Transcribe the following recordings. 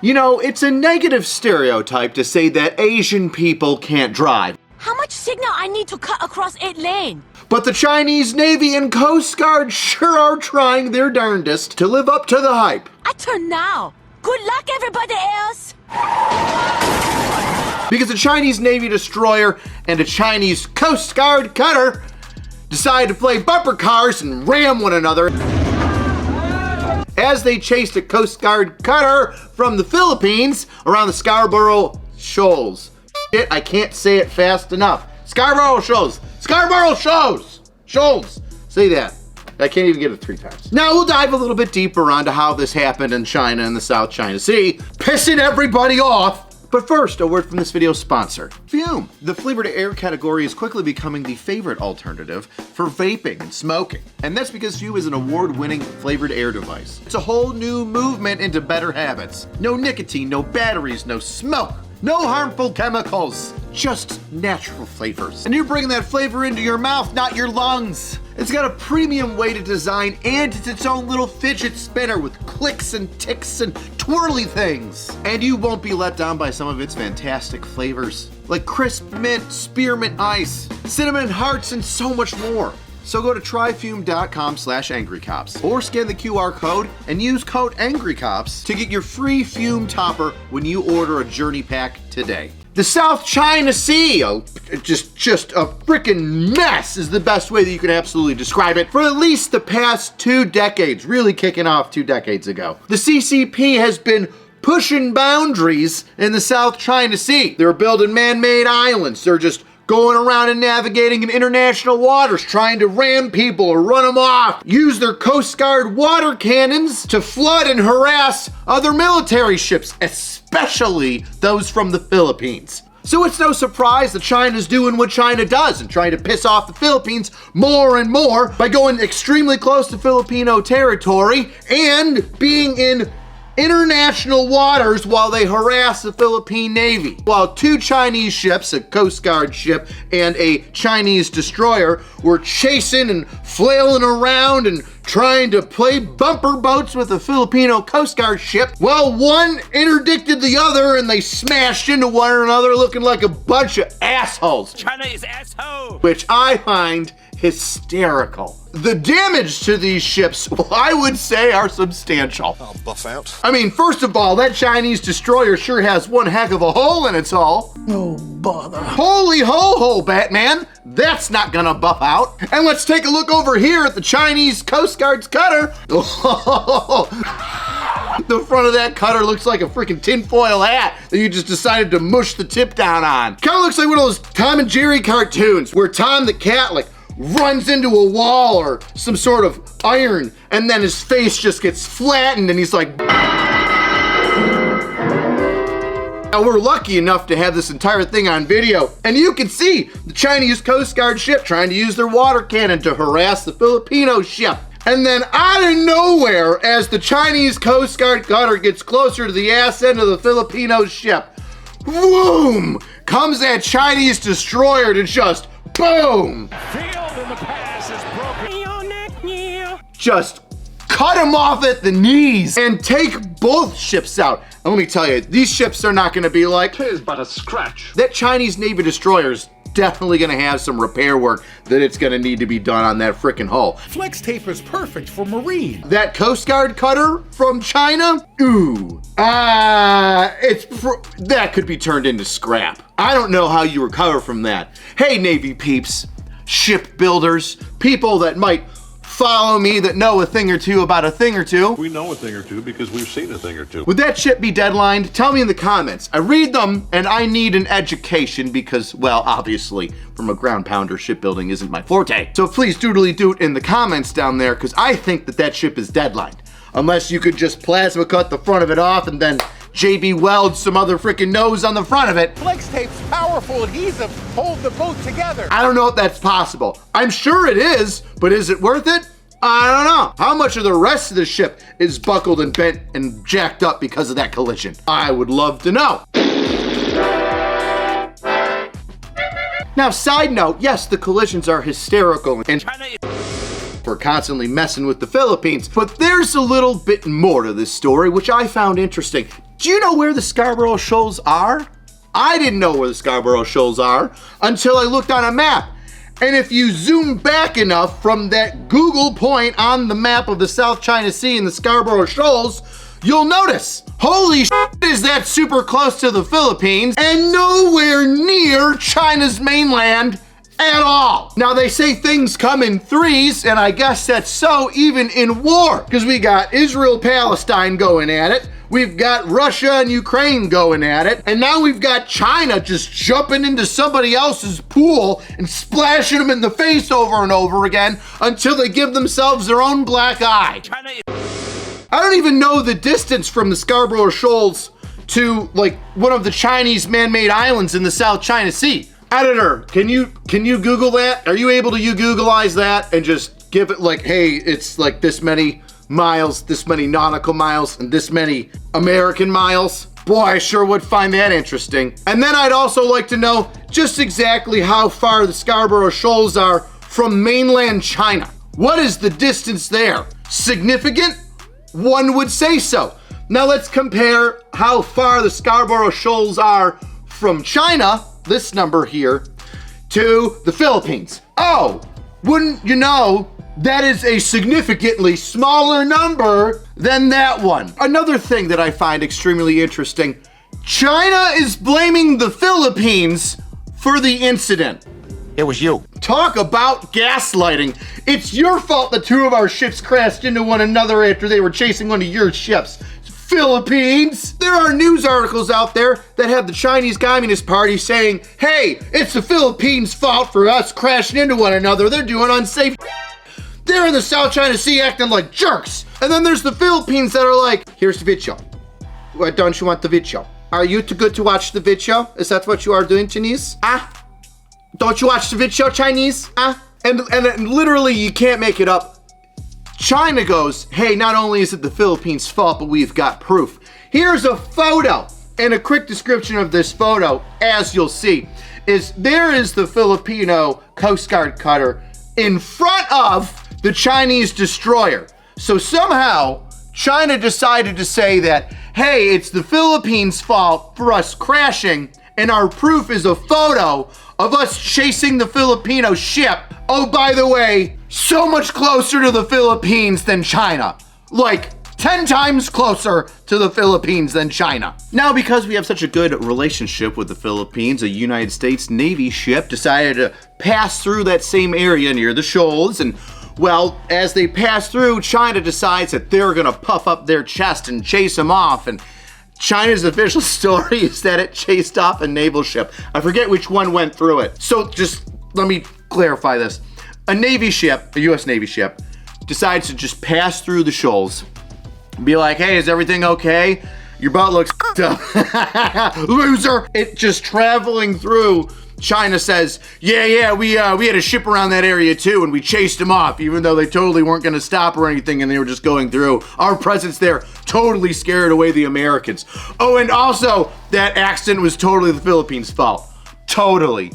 You know, it's a negative stereotype to say that Asian people can't drive. How much signal I need to cut across 8 lanes? But the Chinese Navy and Coast Guard sure are trying their darndest to live up to the hype. I turn now. Good luck, everybody else. Because a Chinese Navy destroyer and a Chinese Coast Guard cutter decided to play bumper cars and ram one another as they chased a Coast Guard cutter from the Philippines around the Scarborough Shoals. Shit, I can't say it fast enough. Scarborough Shoals. Scarborough Shoals. Say that. I can't even get it 3 times. Now we'll dive a little bit deeper onto how this happened in China and the South China Sea, pissing everybody off. But first, a word from this video's sponsor, Fume. The flavored air category is quickly becoming the favorite alternative for vaping and smoking. And that's because Fume is an award-winning flavored air device. It's a whole new movement into better habits. No nicotine, no batteries, no smoke. No harmful chemicals, just natural flavors. And you're bringing that flavor into your mouth, not your lungs. It's got a premium way to design, and it's its own little fidget spinner with clicks and ticks and twirly things. And you won't be let down by some of its fantastic flavors, like crisp mint, spearmint ice, cinnamon hearts, and so much more. So go to tryfume.com/angrycops or scan the QR code and use code AngryCops to get your free Fume topper when you order a journey pack today. The South China Sea, just a freaking mess is the best way that you can absolutely describe it for at least the past 2 decades, really kicking off 2 decades ago. The CCP has been pushing boundaries in the South China Sea. They're building man-made islands. They're just going around and navigating in international waters, trying to ram people or run them off, use their Coast Guard water cannons to flood and harass other military ships, especially those from the Philippines. So it's no surprise that China's doing what China does and trying to piss off the Philippines more and more by going extremely close to Filipino territory and being in international waters while they harass the Philippine Navy. While 2 Chinese ships, a Coast Guard ship and a Chinese destroyer, were chasing and flailing around and trying to play bumper boats with a Filipino Coast Guard ship, well, one interdicted the other and they smashed into one another looking like a bunch of assholes. China is asshole! Which I find hysterical. The damage to these ships, I would say, are substantial. I'll buff out. I mean, first of all, that Chinese destroyer sure has one heck of a hole in its hull. Oh, bother. Holy ho-ho, Batman! That's not gonna buff out. And let's take a look over here at the Chinese Coast Guard's cutter. The front of that cutter looks like a freaking tinfoil hat that you just decided to mush the tip down on. Kinda looks like one of those Tom and Jerry cartoons where Tom the cat runs into a wall or some sort of iron and then his face just gets flattened and he's like... Now we're lucky enough to have this entire thing on video, and you can see the Chinese Coast Guard ship trying to use their water cannon to harass the Filipino ship. And then out of nowhere, as the Chinese Coast Guard cutter gets closer to the ass end of the Filipino ship, boom, comes that Chinese destroyer to just boom. Field in the pass is broken. Just cut him off at the knees and take both ships out. And let me tell you, these ships are not gonna be like, "'Tis but a scratch." That Chinese Navy destroyer's definitely gonna have some repair work that it's gonna need to be done on that frickin' hull. Flex tape is perfect for marine. That Coast Guard cutter from China, that could be turned into scrap. I don't know how you recover from that. Hey, Navy peeps, shipbuilders, people that might follow me that know a thing or two about a thing or two. We know a thing or two because we've seen a thing or two. Would that ship be deadlined? Tell me in the comments. I read them and I need an education because, well, obviously, from a ground pounder, shipbuilding isn't my forte. So please doodly doot in the comments down there because I think that ship is deadlined. Unless you could just plasma cut the front of it off and then JB weld some other freaking nose on the front of it. Flex tape's powerful adhesive hold the boat together. I don't know if that's possible. I'm sure it is, but is it worth it? I don't know. How much of the rest of the ship is buckled and bent and jacked up because of that collision? I would love to know. Now, side note, yes, the collisions are hysterical and for constantly messing with the Philippines, but there's a little bit more to this story which I found interesting. Do you know where the Scarborough Shoals are? I didn't know where the Scarborough Shoals are until I looked on a map. And if you zoom back enough from that Google point on the map of the South China Sea and the Scarborough Shoals, you'll notice, holy shit, is that super close to the Philippines and nowhere near China's mainland at all. Now they say things come in threes, and I guess that's so even in war, because we got Israel-Palestine going at it, we've got Russia and Ukraine going at it, and now we've got China just jumping into somebody else's pool and splashing them in the face over and over again until they give themselves their own black eye. I don't even know the distance from the Scarborough Shoals to like one of the Chinese man-made islands in the South China Sea. Editor, can you Google that? Are you able to Googleize that and just give it like, hey, it's like this many miles, this many nautical miles, and this many American miles? Boy, I sure would find that interesting. And then I'd also like to know just exactly how far the Scarborough Shoals are from mainland China. What is the distance there? Significant? One would say so. Now let's compare how far the Scarborough Shoals are from China, this number here, to the Philippines. Oh, wouldn't you know, that is a significantly smaller number than that one. Another thing that I find extremely interesting, China is blaming the Philippines for the incident. It was you. Talk about gaslighting. It's your fault that two of our ships crashed into one another after they were chasing one of your ships. Philippines! There are news articles out there that have the Chinese Communist Party saying, hey, it's the Philippines' fault for us crashing into one another. They're doing unsafe. They're in the South China Sea acting like jerks. And then there's the Philippines that are like, here's the video. Why don't you want the video? Are you too good to watch the video? Is that what you are doing, Chinese? Don't you watch the video, Chinese? And literally, you can't make it up. China goes, hey, not only is it the Philippines' fault, but we've got proof. Here's a photo, and a quick description of this photo, as you'll see, is there is the Filipino Coast Guard cutter in front of the Chinese destroyer. So somehow, China decided to say that, hey, it's the Philippines' fault for us crashing, and our proof is a photo of us chasing the Filipino ship. Oh, by the way, so much closer to the Philippines than China. Like 10 times closer to the Philippines than China. Now, because we have such a good relationship with the Philippines, a United States Navy ship decided to pass through that same area near the shoals, and well, as they pass through, China decides that they're gonna puff up their chest and chase them off, and China's official story is that it chased off a naval ship. I forget which one went through it. So just let me clarify this. A Navy ship, a US Navy ship, decides to just pass through the shoals, be like, hey, is everything okay? Your boat looks up. Loser! It just traveling through, China says, yeah, we had a ship around that area too, and we chased them off, even though they totally weren't gonna stop or anything, and they were just going through. Our presence there totally scared away the Americans. Oh, and also, that accident was totally the Philippines' fault. Totally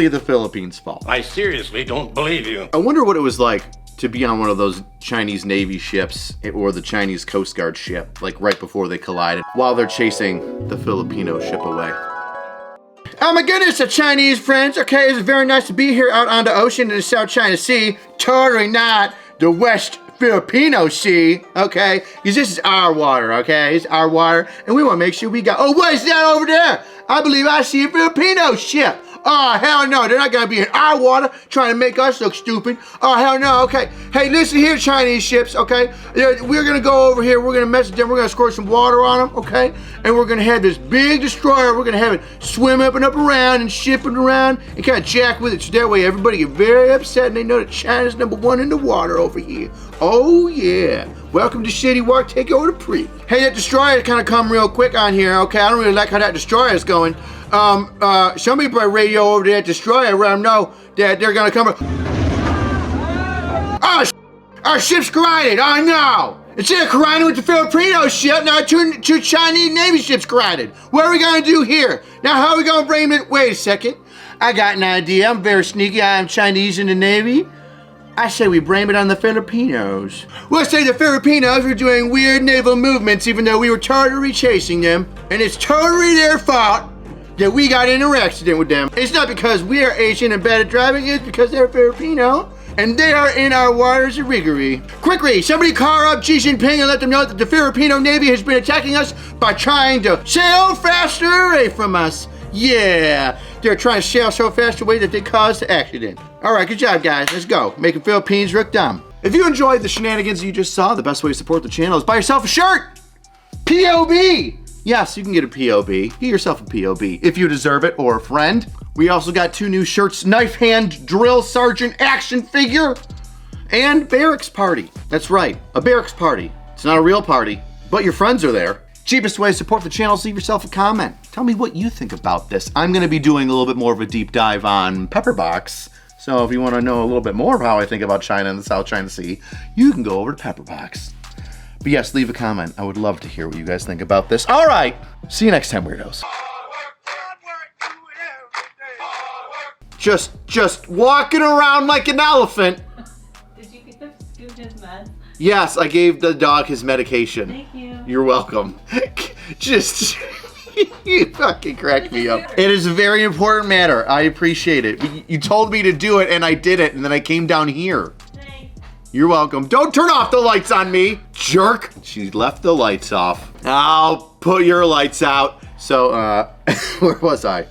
the Philippines' fault. I seriously don't believe you. I wonder what it was like to be on one of those Chinese Navy ships or the Chinese Coast Guard ship, like right before they collided, while they're chasing the Filipino ship away. Oh my goodness, the Chinese friends. Okay, it's very nice to be here out on the ocean in the South China Sea. Totally not the West Filipino Sea, okay? Because this is our water, okay? It's our water, and we want to make sure we got... Oh, what is that over there? I believe I see a Filipino ship. Oh, hell no, they're not gonna be in our water trying to make us look stupid. Oh, hell no, okay. Hey, listen here, Chinese ships, okay? We're gonna go over here, we're gonna message them, we're gonna squirt some water on them, okay? And we're gonna have this big destroyer, we're gonna have it swim up and up around and shipping around and kind of jack with it, so that way everybody get very upset and they know that China's #1 in the water over here. Oh, yeah. Welcome to Shitty Walk, take over the pre. Hey, that destroyer kind of come real quick on here, okay? I don't really like how that destroyer is going. Somebody by radio over to that destroyer, let them know that they're gonna come. Oh, our ship's collided. Oh no! Instead of colliding with the Filipino ship, now two Chinese Navy ships collided. What are we gonna do here? Now, how are we gonna bring it? Wait a second. I got an idea. I'm very sneaky. I am Chinese in the Navy. I say we blame it on the Filipinos. We'll say the Filipinos were doing weird naval movements even though we were totally chasing them, and it's totally their fault that we got in an accident with them. It's not because we are Asian and bad at driving, it's because they're Filipino, and they are in our waters illegally. Quickly, somebody call up Xi Jinping and let them know that the Filipino Navy has been attacking us by trying to sail faster away from us. Yeah, they're trying to sail so fast away that they caused the accident. All right, good job, guys. Let's go. Making Philippines look dumb. If you enjoyed the shenanigans you just saw, the best way to support the channel is buy yourself a shirt. POB. Yes, you can get a POB. Get yourself a POB if you deserve it, or a friend. We also got 2 new shirts, Knife Hand Drill Sergeant action figure, and Barracks Party. That's right, a Barracks Party. It's not a real party, but your friends are there. Cheapest way to support the channel is leave yourself a comment. Tell me what you think about this. I'm gonna be doing a little bit more of a deep dive on Pepperbox. So if you wanna know a little bit more of how I think about China and the South China Sea, you can go over to Pepperbox. But yes, leave a comment. I would love to hear what you guys think about this. All right, see you next time, weirdos. Just walking around like an elephant. Did you give Scoot his meds? Yes, I gave the dog his medication. Thank you. You're welcome. Just, you fucking cracked me up. It is a very important matter. I appreciate it. You told me to do it and I did it, and then I came down here. Thanks. You're welcome. Don't turn off the lights on me, jerk. She left the lights off. I'll put your lights out. So, where was I?